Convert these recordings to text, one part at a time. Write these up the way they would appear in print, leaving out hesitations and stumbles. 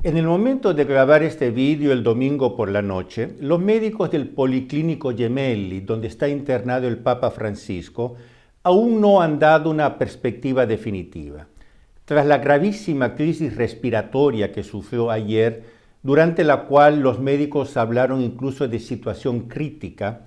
En el momento de grabar este vídeo el domingo por la noche, los médicos del Policlínico Gemelli, donde está internado el Papa Francisco, aún no han dado una perspectiva definitiva. Tras la gravísima crisis respiratoria que sufrió ayer, durante la cual los médicos hablaron incluso de situación crítica,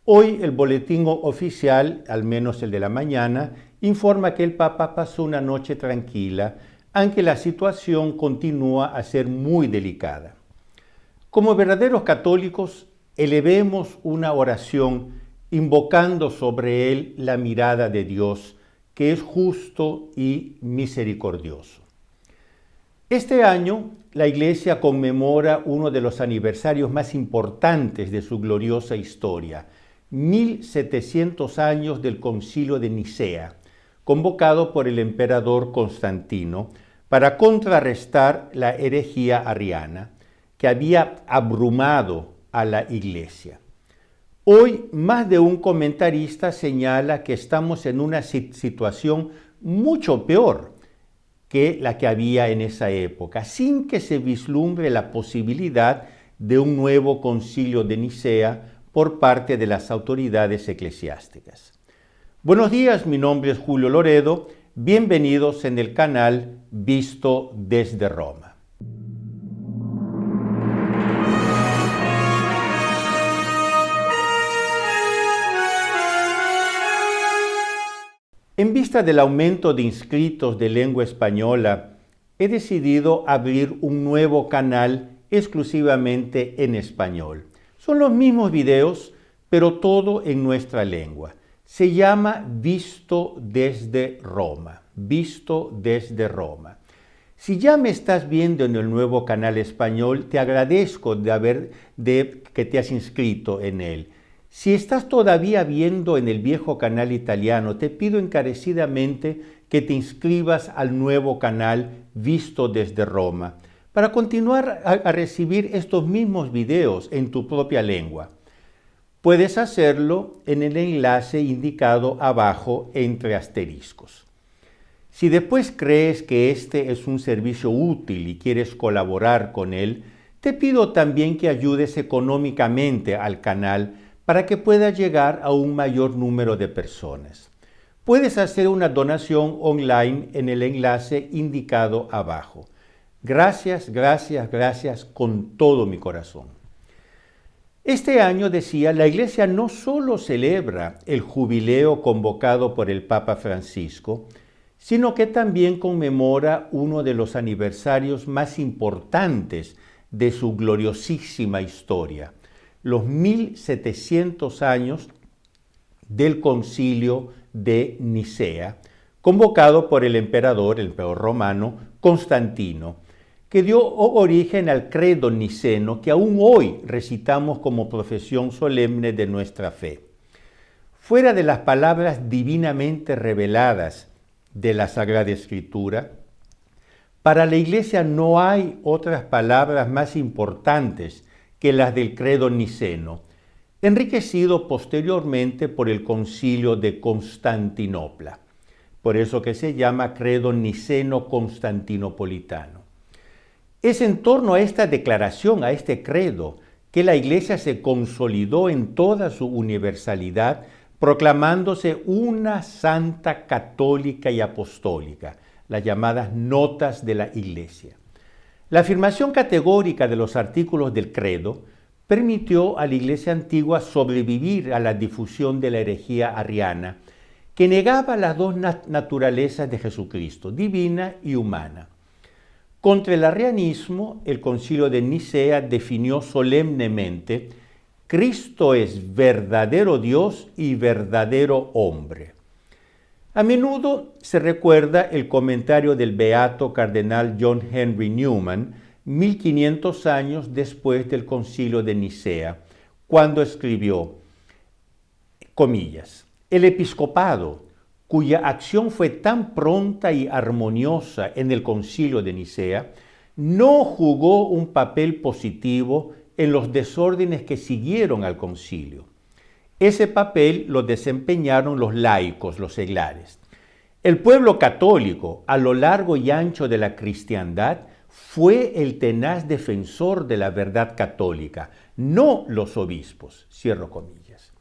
hoy el boletín oficial, al menos el de la mañana, informa que el Papa pasó una noche tranquila, aunque la situación continúa a ser muy delicada. Como verdaderos católicos, elevemos una oración invocando sobre él la mirada de Dios, que es justo y misericordioso. Este año, la Iglesia conmemora uno de los aniversarios más importantes de su gloriosa historia, 1700 años del Concilio de Nicea, convocado por el emperador Constantino para contrarrestar la herejía arriana que había abrumado a la Iglesia. Hoy, más de un comentarista señala que estamos en una situación mucho peor que la que había en esa época, sin que se vislumbre la posibilidad de un nuevo concilio de Nicea por parte de las autoridades eclesiásticas. Buenos días, mi nombre es Julio Loredo, bienvenidos en el canal Visto desde Roma. En vista del aumento de inscritos de lengua española, he decidido abrir un nuevo canal exclusivamente en español. Son los mismos videos, pero todo en nuestra lengua. Se llama Visto desde Roma. Visto desde Roma. Si ya me estás viendo en el nuevo canal español, te agradezco que te has inscrito en él. Si estás todavía viendo en el viejo canal italiano, te pido encarecidamente que te inscribas al nuevo canal Visto desde Roma para continuar a recibir estos mismos videos en tu propia lengua. Puedes hacerlo en el enlace indicado abajo entre asteriscos. Si después crees que este es un servicio útil y quieres colaborar con él, te pido también que ayudes económicamente al canal para que pueda llegar a un mayor número de personas. Puedes hacer una donación online en el enlace indicado abajo. Gracias, gracias, gracias con todo mi corazón. Este año, decía, la Iglesia no solo celebra el jubileo convocado por el Papa Francisco, sino que también conmemora uno de los aniversarios más importantes de su gloriosísima historia, los 1700 años del Concilio de Nicea, convocado por el emperador romano Constantino, que dio origen al credo niceno que aún hoy recitamos como profesión solemne de nuestra fe. Fuera de las palabras divinamente reveladas de la Sagrada Escritura, para la Iglesia no hay otras palabras más importantes que las del credo niceno, enriquecido posteriormente por el Concilio de Constantinopla, por eso que se llama credo niceno-constantinopolitano. Es en torno a esta declaración, a este credo, que la Iglesia se consolidó en toda su universalidad, proclamándose una santa católica y apostólica, las llamadas notas de la Iglesia. La afirmación categórica de los artículos del credo permitió a la Iglesia antigua sobrevivir a la difusión de la herejía arriana, que negaba las dos naturalezas de Jesucristo, divina y humana. Contra el arrianismo, el Concilio de Nicea definió solemnemente: Cristo es verdadero Dios y verdadero hombre. A menudo se recuerda el comentario del beato cardenal John Henry Newman, 1500 años después del Concilio de Nicea, cuando escribió, comillas, el episcopado, cuya acción fue tan pronta y armoniosa en el Concilio de Nicea, no jugó un papel positivo en los desórdenes que siguieron al concilio. Ese papel lo desempeñaron los laicos, los seglares. El pueblo católico, a lo largo y ancho de la cristiandad, fue el tenaz defensor de la verdad católica, no los obispos, cierro comillas.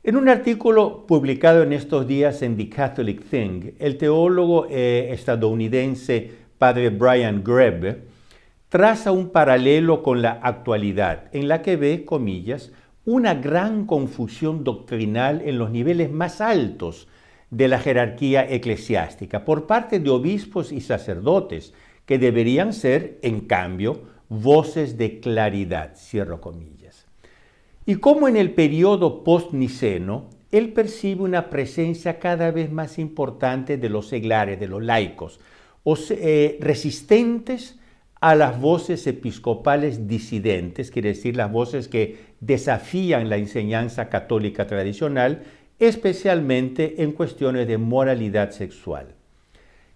En un artículo publicado en estos días en The Catholic Thing, el teólogo estadounidense padre Brian Grebe traza un paralelo con la actualidad, en la que ve, comillas, una gran confusión doctrinal en los niveles más altos de la jerarquía eclesiástica por parte de obispos y sacerdotes, que deberían ser, en cambio, voces de claridad, cierro comillas. Y como en el periodo post-niceno, él percibe una presencia cada vez más importante de los seglares, de los laicos, resistentes a las voces episcopales disidentes, quiere decir las voces que desafían la enseñanza católica tradicional, especialmente en cuestiones de moralidad sexual.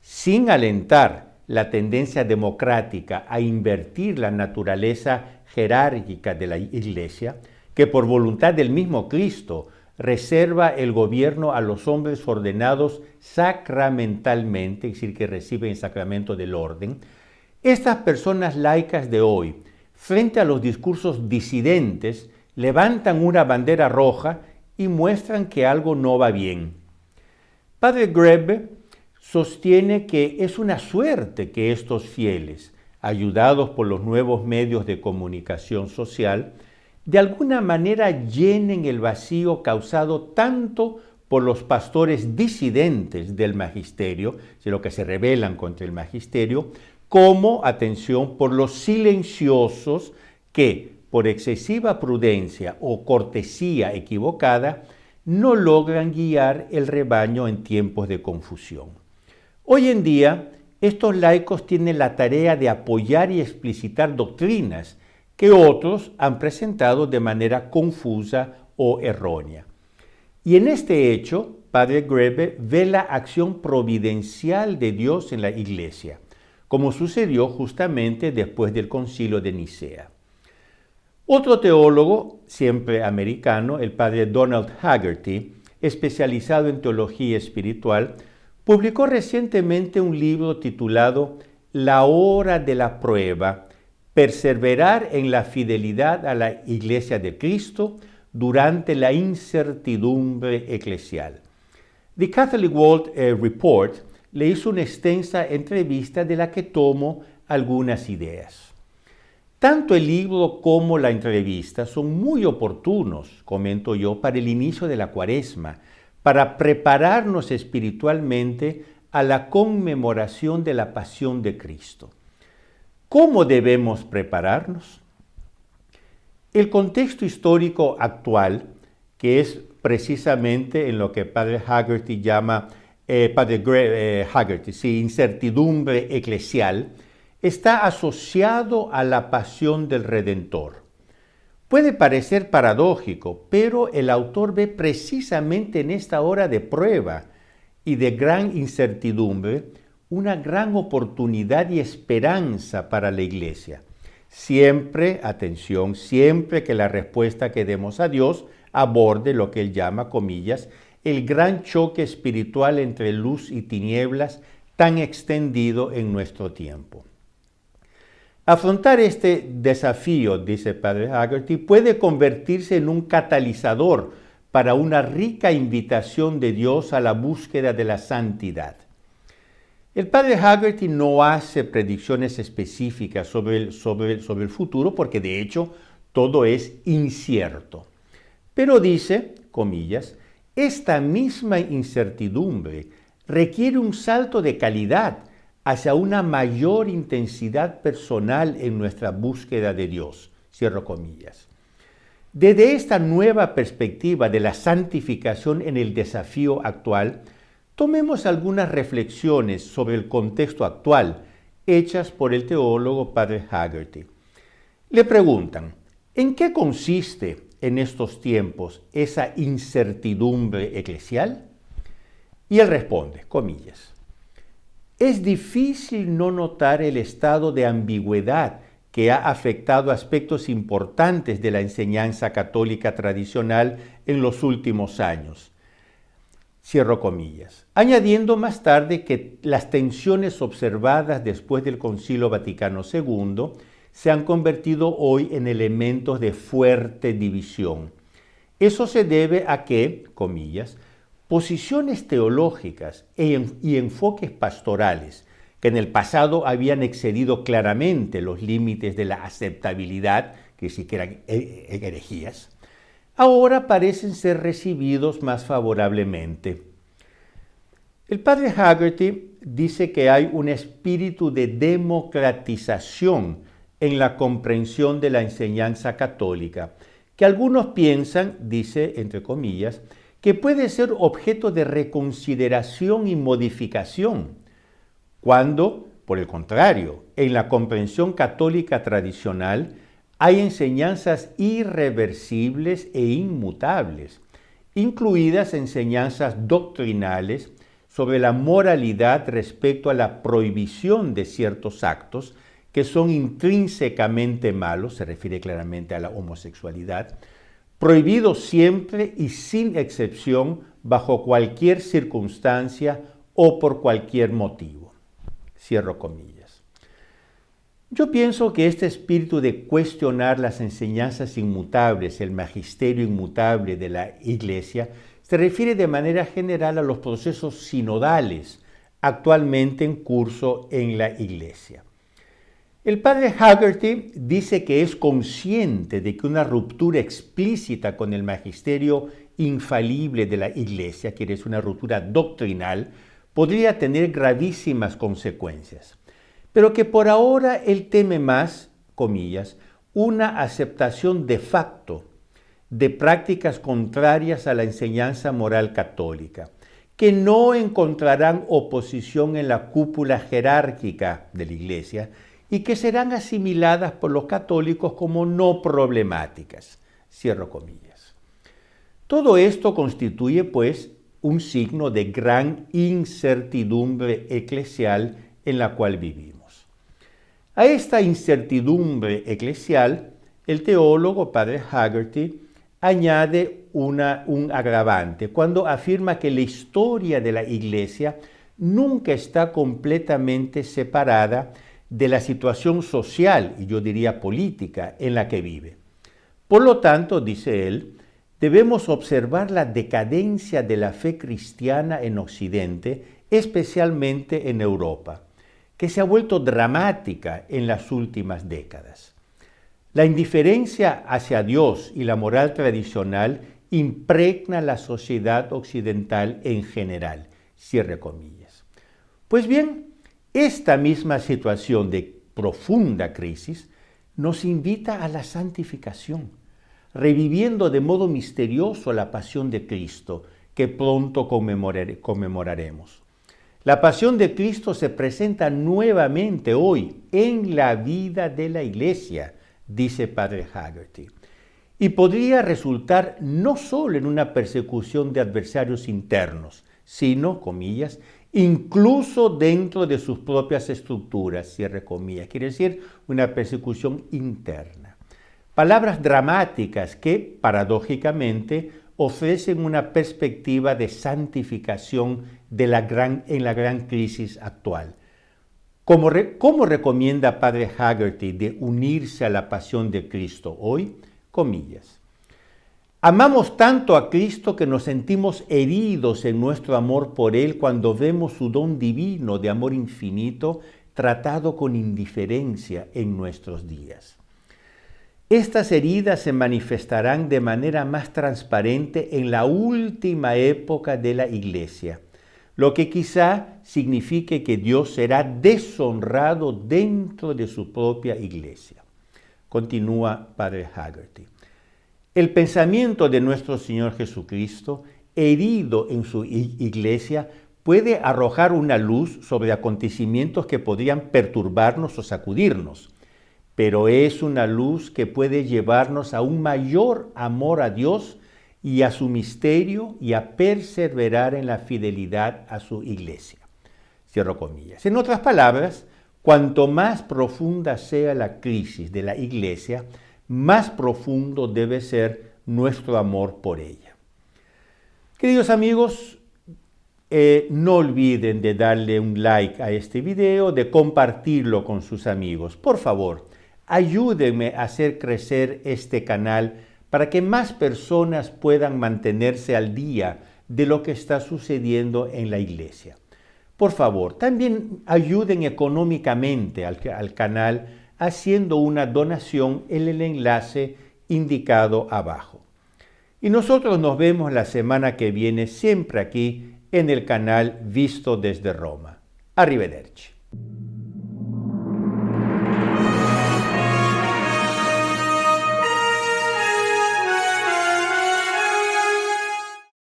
Sin alentar la tendencia democrática a invertir la naturaleza jerárquica de la Iglesia, que por voluntad del mismo Cristo reserva el gobierno a los hombres ordenados sacramentalmente, es decir, que reciben el sacramento del orden, estas personas laicas de hoy, frente a los discursos disidentes, levantan una bandera roja y muestran que algo no va bien. Padre Grebe sostiene que es una suerte que estos fieles, ayudados por los nuevos medios de comunicación social, de alguna manera llenen el vacío causado tanto por los pastores disidentes del magisterio, de lo que se rebelan contra el magisterio, como, atención, por los silenciosos que, por excesiva prudencia o cortesía equivocada, no logran guiar el rebaño en tiempos de confusión. Hoy en día, estos laicos tienen la tarea de apoyar y explicitar doctrinas que otros han presentado de manera confusa o errónea. Y en este hecho, Padre Grebe ve la acción providencial de Dios en la Iglesia, como sucedió justamente después del Concilio de Nicea. Otro teólogo, siempre americano, el padre Donald Haggerty, especializado en teología espiritual, publicó recientemente un libro titulado La hora de la prueba, perseverar en la fidelidad a la Iglesia de Cristo durante la incertidumbre eclesial. The Catholic World Report le hizo una extensa entrevista de la que tomo algunas ideas. Tanto el libro como la entrevista son muy oportunos, comento yo, para el inicio de la Cuaresma, para prepararnos espiritualmente a la conmemoración de la pasión de Cristo. ¿Cómo debemos prepararnos? El contexto histórico actual, que es precisamente en lo que Padre Haggerty llama incertidumbre eclesial, está asociado a la pasión del Redentor. Puede parecer paradójico, pero el autor ve precisamente en esta hora de prueba y de gran incertidumbre una gran oportunidad y esperanza para la Iglesia. Siempre, atención, siempre que la respuesta que demos a Dios aborde lo que él llama, comillas, el gran choque espiritual entre luz y tinieblas tan extendido en nuestro tiempo. Afrontar este desafío, dice Padre Haggerty, puede convertirse en un catalizador para una rica invitación de Dios a la búsqueda de la santidad. El Padre Haggerty no hace predicciones específicas sobre el futuro porque de hecho todo es incierto. Pero dice, comillas, esta misma incertidumbre requiere un salto de calidad hacia una mayor intensidad personal en nuestra búsqueda de Dios, cierro comillas. Desde esta nueva perspectiva de la santificación en el desafío actual, tomemos algunas reflexiones sobre el contexto actual, hechas por el teólogo Padre Haggerty. Le preguntan, ¿en qué consiste en estos tiempos esa incertidumbre eclesial? Y él responde, comillas, es difícil no notar el estado de ambigüedad que ha afectado aspectos importantes de la enseñanza católica tradicional en los últimos años. Cierro comillas. Añadiendo más tarde que las tensiones observadas después del Concilio Vaticano II se han convertido hoy en elementos de fuerte división. Eso se debe a que, comillas, posiciones teológicas y enfoques pastorales que en el pasado habían excedido claramente los límites de la aceptabilidad, que sí que eran herejías, ahora parecen ser recibidos más favorablemente. El padre Haggerty dice que hay un espíritu de democratización en la comprensión de la enseñanza católica, que algunos piensan, dice entre comillas, que puede ser objeto de reconsideración y modificación, cuando, por el contrario, en la comprensión católica tradicional hay enseñanzas irreversibles e inmutables, incluidas enseñanzas doctrinales sobre la moralidad respecto a la prohibición de ciertos actos que son intrínsecamente malos, se refiere claramente a la homosexualidad, prohibidos siempre y sin excepción bajo cualquier circunstancia o por cualquier motivo. Cierro comillas. Yo pienso que este espíritu de cuestionar las enseñanzas inmutables, el magisterio inmutable de la Iglesia, se refiere de manera general a los procesos sinodales actualmente en curso en la Iglesia. El padre Haggerty dice que es consciente de que una ruptura explícita con el magisterio infalible de la Iglesia, que es una ruptura doctrinal, podría tener gravísimas consecuencias, pero que por ahora él teme más, comillas, una aceptación de facto de prácticas contrarias a la enseñanza moral católica, que no encontrarán oposición en la cúpula jerárquica de la Iglesia y que serán asimiladas por los católicos como no problemáticas. Cierro comillas. Todo esto constituye, pues, un signo de gran incertidumbre eclesial en la cual vivimos. A esta incertidumbre eclesial, el teólogo padre Haggerty añade un agravante cuando afirma que la historia de la Iglesia nunca está completamente separada de la situación social, y yo diría política, en la que vive. Por lo tanto, dice él, debemos observar la decadencia de la fe cristiana en Occidente, especialmente en Europa, que se ha vuelto dramática en las últimas décadas. La indiferencia hacia Dios y la moral tradicional impregna la sociedad occidental en general. Cierre comillas. Pues bien, esta misma situación de profunda crisis nos invita a la santificación, reviviendo de modo misterioso la pasión de Cristo que pronto conmemoraremos. La pasión de Cristo se presenta nuevamente hoy en la vida de la Iglesia, dice padre Haggerty, y podría resultar no solo en una persecución de adversarios internos, sino, comillas, incluso dentro de sus propias estructuras, cierre comillas, quiere decir una persecución interna. Palabras dramáticas que, paradójicamente, ofrecen una perspectiva de santificación en la gran crisis actual. ¿Cómo recomienda padre Haggerty de unirse a la pasión de Cristo hoy? Comillas. Amamos tanto a Cristo que nos sentimos heridos en nuestro amor por Él cuando vemos su don divino de amor infinito tratado con indiferencia en nuestros días. Estas heridas se manifestarán de manera más transparente en la última época de la Iglesia, lo que quizá signifique que Dios será deshonrado dentro de su propia Iglesia. Continúa padre Haggerty. El pensamiento de nuestro Señor Jesucristo, herido en su Iglesia, puede arrojar una luz sobre acontecimientos que podrían perturbarnos o sacudirnos, pero es una luz que puede llevarnos a un mayor amor a Dios y a su misterio y a perseverar en la fidelidad a su Iglesia. Cierro comillas. En otras palabras, cuanto más profunda sea la crisis de la Iglesia, más profundo debe ser nuestro amor por ella. Queridos amigos, No olviden de darle un like a este video, de compartirlo con sus amigos. Por favor, ayúdenme a hacer crecer este canal para que más personas puedan mantenerse al día de lo que está sucediendo en la iglesia. Por favor, también ayuden económicamente al canal haciendo una donación en el enlace indicado abajo. Y nosotros nos vemos la semana que viene siempre aquí en el canal Visto desde Roma. Arrivederci.